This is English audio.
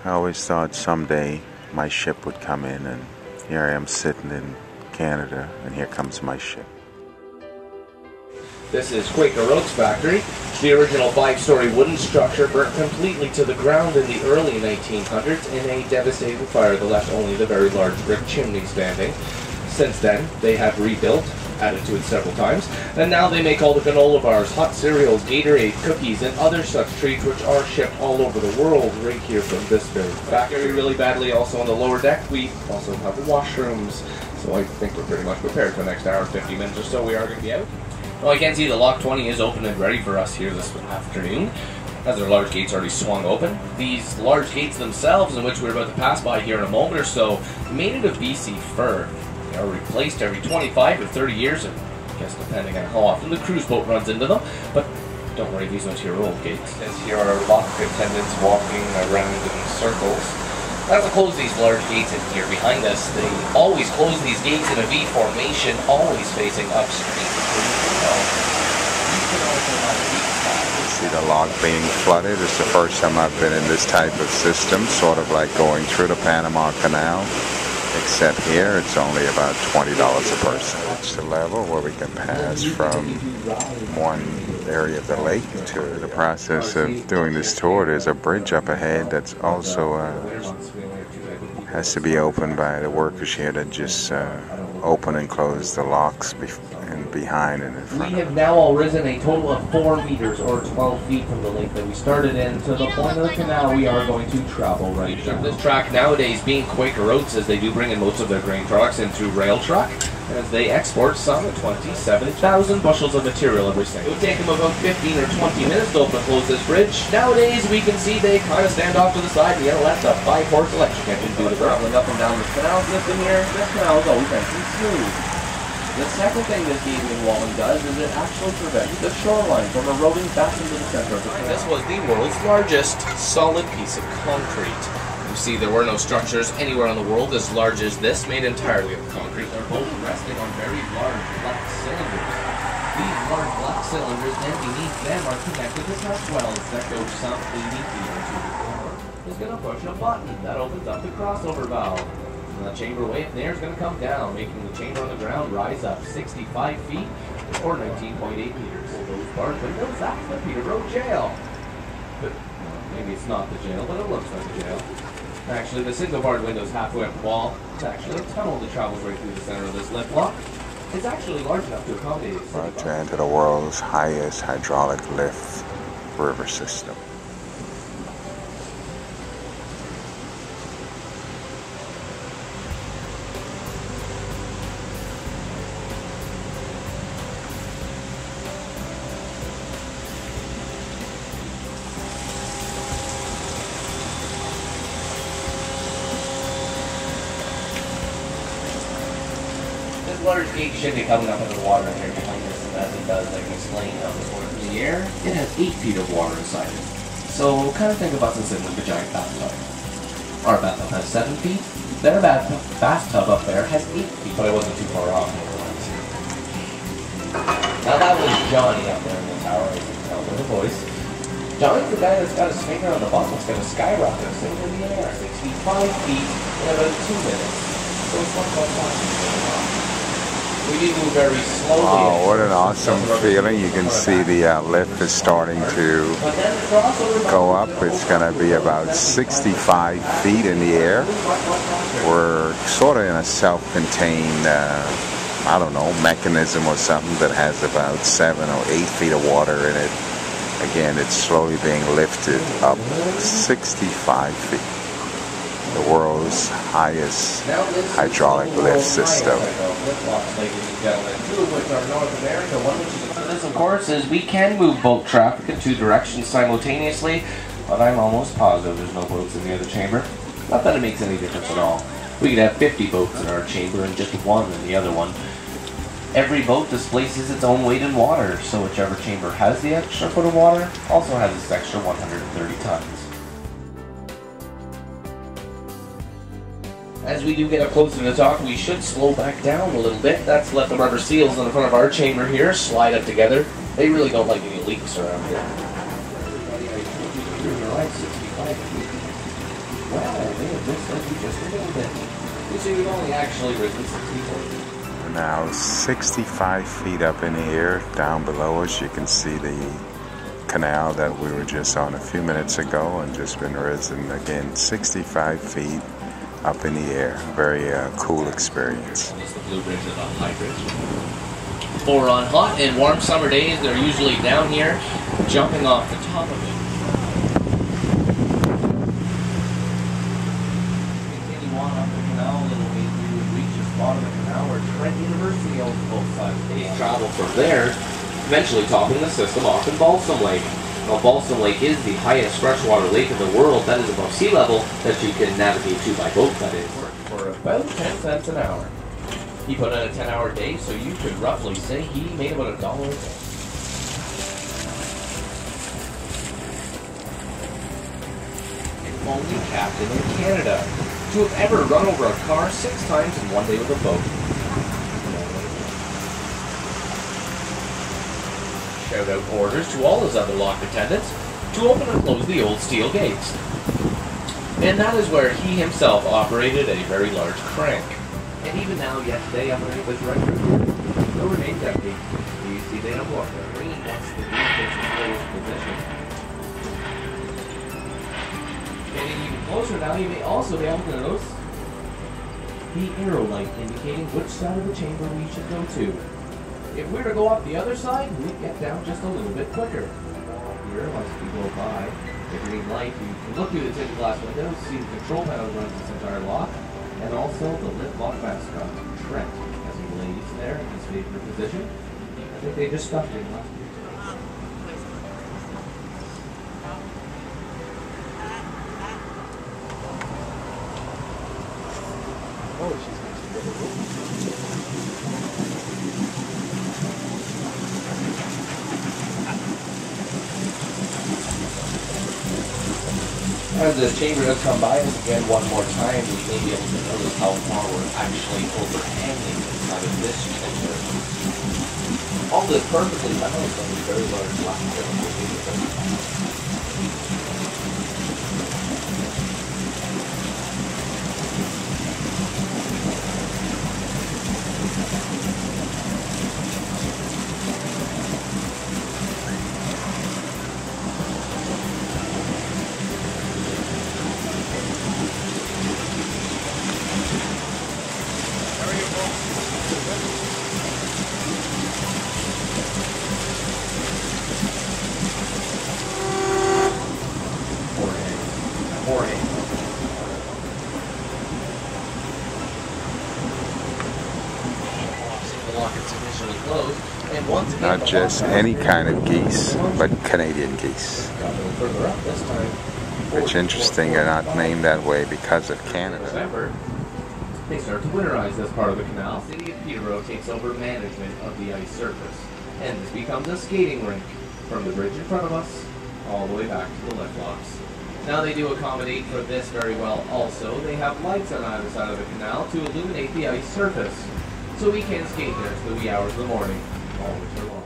I always thought someday my ship would come in, and here I am sitting in Canada, and here comes my ship. This is Quaker Oats Factory. The original 5-story wooden structure burnt completely to the ground in the early 1900s in a devastating fire that left only the very large brick chimney standing. Since then, they have rebuilt, added to it several times, and now they make all the granola bars, hot cereals, Gatorade, cookies, and other such treats which are shipped all over the world right here from this very factory. Really badly also on the lower deck, we also have washrooms, so I think we're pretty much prepared for the next hour and 50 minutes or so. We are going to be out. Well, I can see the Lock 20 is open and ready for us here this afternoon, as their large gates already swung open. These large gates themselves, in which we're about to pass by here in a moment or so, made of BC fir. They are replaced every 25 or 30 years, I guess depending on how often the cruise boat runs into them. But don't worry, these ones here are old gates. As here are lock attendants walking around in circles. As to close these large gates in here behind us, they always close these gates in a V formation, always facing upstream. See the lock being flooded. It's the first time I've been in this type of system, sort of like going through the Panama Canal, except here it's only about $20 a person. It's the level where we can pass from one area of the lake to the process of doing this tour. There's a bridge up ahead that's also has to be opened by the workers here that just open and close the locks behind and in front. We have now all risen a total of 4 meters or 12 feet from the lake that we started in to the point of the canal we are going to travel right now. This track nowadays being Quaker Oats, as they do bring in most of their grain products in through rail truck, as they export some 27,000 bushels of material every second. It would take them about 15 or 20 minutes to open and close this bridge. Nowadays we can see they kind of stand off to the side and yet let the 5-horse electric engine do the traveling up and down the canal system here. This canal is always nice and smooth. The second thing this gaping walling does is it actually prevents the shoreline from eroding back into the center of the canal. This was the world's largest solid piece of concrete. You see, there were no structures anywhere in the world as large as this, made entirely of concrete. They're both resting on very large black cylinders. These large black cylinders then beneath them are connected to test wells that go some 80 feet into the core. It's going to push a button that opens up the crossover valve. And the chamber weight there is going to come down, making the chamber on the ground rise up 65 feet or 19.8 meters. Those barred windows, that's the Peterborough jail. But maybe it's not the jail, but it looks like a jail. Actually, the single barred window is halfway up the wall. It's actually a tunnel that travels right through the center of this lift lock. It's actually large enough to accommodate it. We're to enter the world's highest hydraulic lift river system. This large gate should be coming up into the water here behind us, and as it does, I can explain how this works. In the air, it has 8 feet of water inside it. So kind of think of us as in like a giant bathtub. Our bathtub has 7 feet. Their bathtub up there has 8 feet, but I wasn't too far off. Now that was Johnny up there in the tower, as you can tell by the voice. Johnny's the guy that's got his finger on the button that's going to skyrocket us into the air, 65 feet in about 2 minutes. So it's not quite possible. We need to move very slowly. Oh, what an awesome feeling. You can see the lift is starting to go up. It's going to be about 65 feet in the air. We're sort of in a self-contained, I don't know, mechanism or something that has about 7 or 8 feet of water in it. Again, it's slowly being lifted up 65 feet. The world's highest hydraulic lift system. This, of course, is we can move boat traffic in 2 directions simultaneously, but I'm almost positive there's no boats in the other chamber. Not that it makes any difference at all. We could have 50 boats in our chamber and just 1 in the other one. Every boat displaces its own weight in water, so whichever chamber has the extra foot of water also has this extra 130 tons. As we do get up closer to the dock, we should slow back down a little bit. That's let the rubber seals in the front of our chamber here slide up together. They really don't like any leaks around here. Well, they have just led you just a little bit. You see, we've only actually risen 64. We're now 65 feet up in the air. Down below us, you can see the canal that we were just on a few minutes ago, and just been risen again 65 feet up in the air. Very cool experience. This is the Blue Bridge and the High Bridge. For on hot and warm summer days, they're usually down here, jumping off the top of it. Continue on up the canal a little bit, we would reach the spot of the canal where Trent University owns both sides. They travel from there, eventually topping the system off in Balsam Lake. Now, Balsam Lake is the highest freshwater lake in the world that is above sea level that you can navigate to by boat, that is. For about 10 cents an hour. He put in a 10-hour day, so you could roughly say he made about $1 a day. The only captain in Canada to have ever run over a car 6 times in one day with a boat. Shout out orders to all his other lock attendants to open and close the old steel gates. And that is where he himself operated a very large crank. And even now, yet today, underneath this right through here, still remains empty. You see they don't walk there. Green once the green gets in closed position. Getting even closer now, you may also be able to notice the arrow light indicating which side of the chamber we should go to. If we were to go up the other side, we'd get down just a little bit quicker. Here, once we go by the green light, you can look through the tinted glass windows, see the control panel runs this entire lock, and also the lift lock mascot, Trent, as he lays there in his favorite position. I think they just stuffed him last year. Oh, she's as the chamber does come by us again one more time, we may be able to notice how far we're actually overhanging inside of this chamber. All this perfectly balanced on these very large black tails. Not just any kind of geese, but Canadian geese. Which interesting, they're not named that way because of Canada. They start to winterize this part of the canal. The city of Peterborough takes over management of the ice surface, and this becomes a skating rink from the bridge in front of us all the way back to the lift locks. Now they do accommodate for this very well also. They have lights on either side of the canal to illuminate the ice surface, so we can skate there to the wee hours of the morning all winter long.